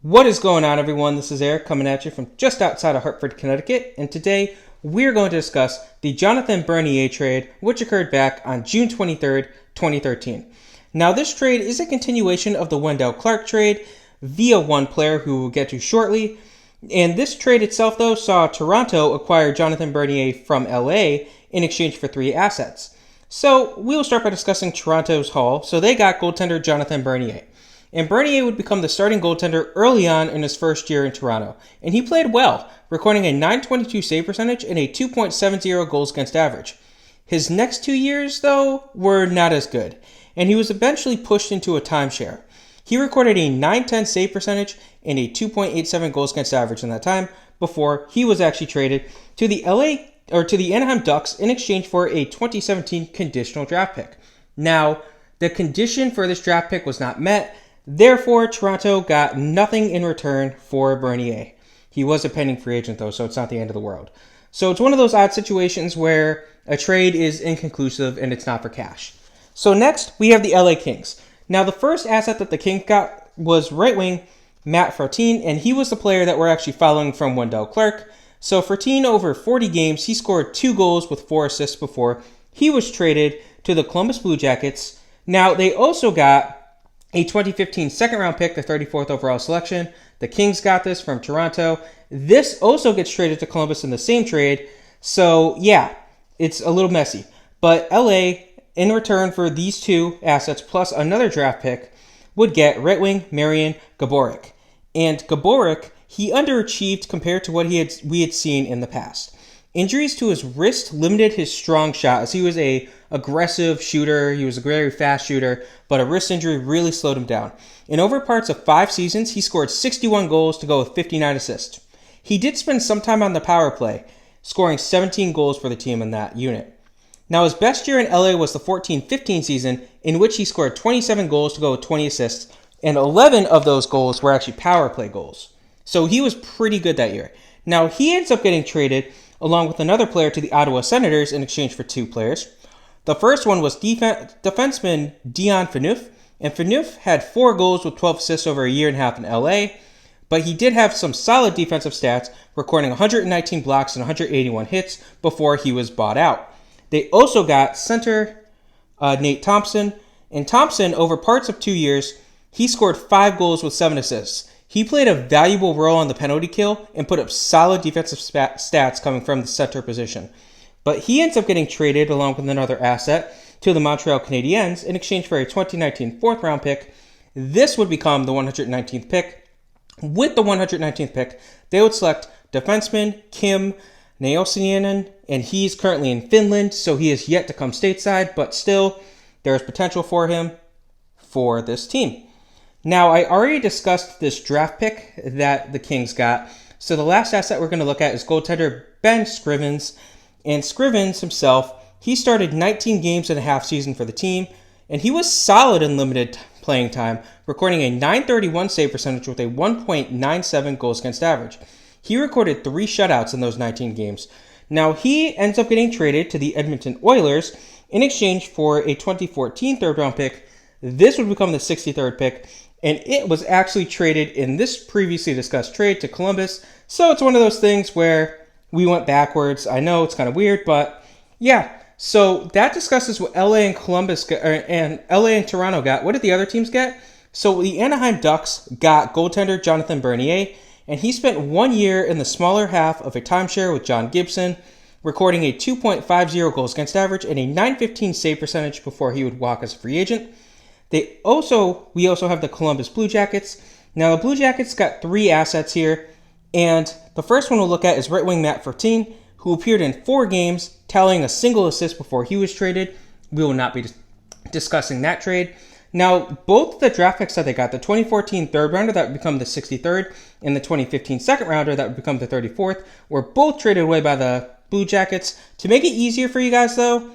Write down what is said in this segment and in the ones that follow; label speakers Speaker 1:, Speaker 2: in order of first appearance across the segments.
Speaker 1: What is going on, everyone? This is Eric coming at you from just outside of Hartford, Connecticut, and today we're going to discuss the Jonathan Bernier trade, which occurred back on June 23rd, 2013. Now, this trade is a continuation of the Wendell Clark trade via one player who we'll get to shortly, and this trade itself, though, saw Toronto acquire Jonathan Bernier from LA in exchange for 3 assets. So, we will start by discussing Toronto's haul. So, they got goaltender Jonathan Bernier. And Bernier would become the starting goaltender early on in his first year in Toronto. And he played well, recording a .922 save percentage and a .270 goals against average. His next 2 years, though, were not as good, and he was eventually pushed into a timeshare. He recorded a .910 save percentage and a .287 goals against average in that time before he was actually traded to the Anaheim Ducks in exchange for a 2017 conditional draft pick. Now, the condition for this draft pick was not met. Therefore, Toronto got nothing in return for Bernier. He was a pending free agent, though, so it's not the end of the world. So it's one of those odd situations where a trade is inconclusive and it's not for cash. So next, we have the LA Kings. Now, the first asset that the Kings got was right wing Matt Fertin, and he was the player that we're actually following from Wendell Clark. So Fertin, over 40 games, he scored 2 goals with 4 assists before he was traded to the Columbus Blue Jackets. Now, they also got a 2015 second-round pick, the 34th overall selection. The Kings got this from Toronto. This also gets traded to Columbus in the same trade. So, yeah, it's a little messy. But LA, in return for these 2 assets plus another draft pick, would get right wing Marian Gaborik. And Gaborik, he underachieved compared to what we had seen in the past. Injuries to his wrist limited his strong shot, as he was a aggressive shooter. He was a very fast shooter, but a wrist injury really slowed him down. In over parts of 5 seasons, he scored 61 goals to go with 59 assists. He did spend some time on the power play, scoring 17 goals for the team in that unit. Now, his best year in LA was the 14-15 season, in which he scored 27 goals to go with 20 assists, and 11 of those goals were actually power play goals. So he was pretty good that year. Now, he ends up getting traded along with another player to the Ottawa Senators in exchange for 2 players. The first one was defenseman Dion Phaneuf, and Phaneuf had 4 goals with 12 assists over a year and a half in LA, but he did have some solid defensive stats, recording 119 blocks and 181 hits before he was bought out. They also got center Nate Thompson, and Thompson, over parts of 2 years, he scored 5 goals with 7 assists. He played a valuable role on the penalty kill and put up solid defensive stats coming from the center position. But he ends up getting traded along with another asset to the Montreal Canadiens in exchange for a 2019 4th-round pick. This would become the 119th pick. With the 119th pick, they would select defenseman Kim Naosinen, and he's currently in Finland, so he is yet to come stateside, but still, there is potential for him for this team. Now, I already discussed this draft pick that the Kings got, so the last asset we're going to look at is goaltender Ben Scrivens. And Scrivens himself, he started 19 games and a half season for the team, and he was solid in limited playing time, recording a .931 save percentage with a 1.97 goals against average. He recorded 3 shutouts in those 19 games. Now, he ends up getting traded to the Edmonton Oilers in exchange for a 2014 third-round pick. This would become the 63rd pick, and it was actually traded in this previously discussed trade to Columbus. So it's one of those things where we went backwards. I know it's kind of weird, but yeah. So that discusses what LA and LA and Toronto got. What did the other teams get? So the Anaheim Ducks got goaltender Jonathan Bernier, and he spent 1 year in the smaller half of a timeshare with John Gibson, recording a 2.50 goals against average and a .915 save percentage before he would walk as a free agent. We also have the Columbus Blue Jackets. Now, the Blue Jackets got 3 assets here, and the first one we'll look at is right wing Matt Fertin, who appeared in 4 games, tallying a single assist before he was traded. We will not be discussing that trade. Now, both the draft picks that they got, the 2014 third rounder that would become the 63rd, and the 2015 second rounder that would become the 34th, were both traded away by the Blue Jackets. To make it easier for you guys, though,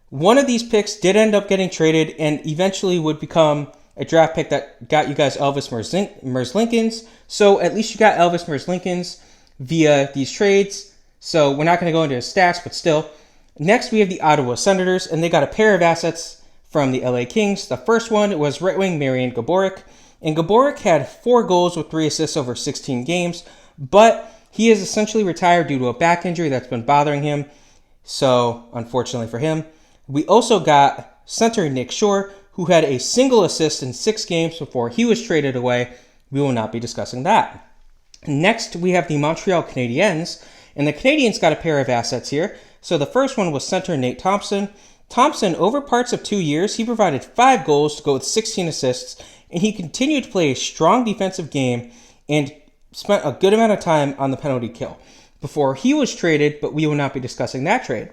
Speaker 1: one of these picks did end up getting traded and eventually would become a draft pick that got you guys Elvis Merzlikins. So at least you got Elvis Merzlikins via these trades. So we're not going to go into his stats, but still. Next, we have the Ottawa Senators, and they got a pair of assets from the LA Kings. The first one was right wing Marian Gaborik, And Gaborik had 4 goals with 3 assists over 16 games, but he is essentially retired due to a back injury that's been bothering him. So, unfortunately for him. We also got center Nick Shore, who had a single assist in 6 games before he was traded away. We will not be discussing that. Next, we have the Montreal Canadiens, and the Canadiens got a pair of assets here. So the first one was center Nate Thompson. Thompson, over parts of 2 years, he provided 5 goals to go with 16 assists, and he continued to play a strong defensive game and spent a good amount of time on the penalty kill before he was traded, but we will not be discussing that trade.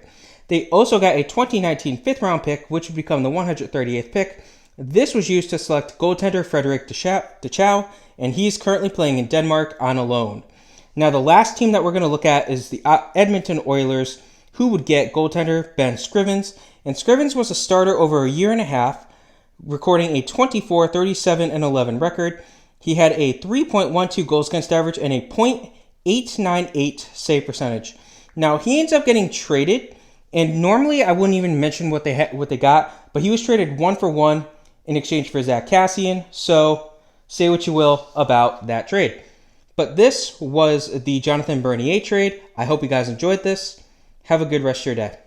Speaker 1: They also got a 2019 5th-round pick, which would become the 138th pick. This was used to select goaltender Frederic Dechow, and he's currently playing in Denmark on a loan. Now, the last team that we're going to look at is the Edmonton Oilers, who would get goaltender Ben Scrivens. And Scrivens was a starter over a year and a half, recording a 24, 37, and 11 record. He had a 3.12 goals against average and a .898 save percentage. Now, he ends up getting traded, and normally I wouldn't even mention what they got, but he was traded 1-for-1 in exchange for Zach Kassian, so say what you will about that trade. But this was the Jonathan Bernier trade. I hope you guys enjoyed this. Have a good rest of your day.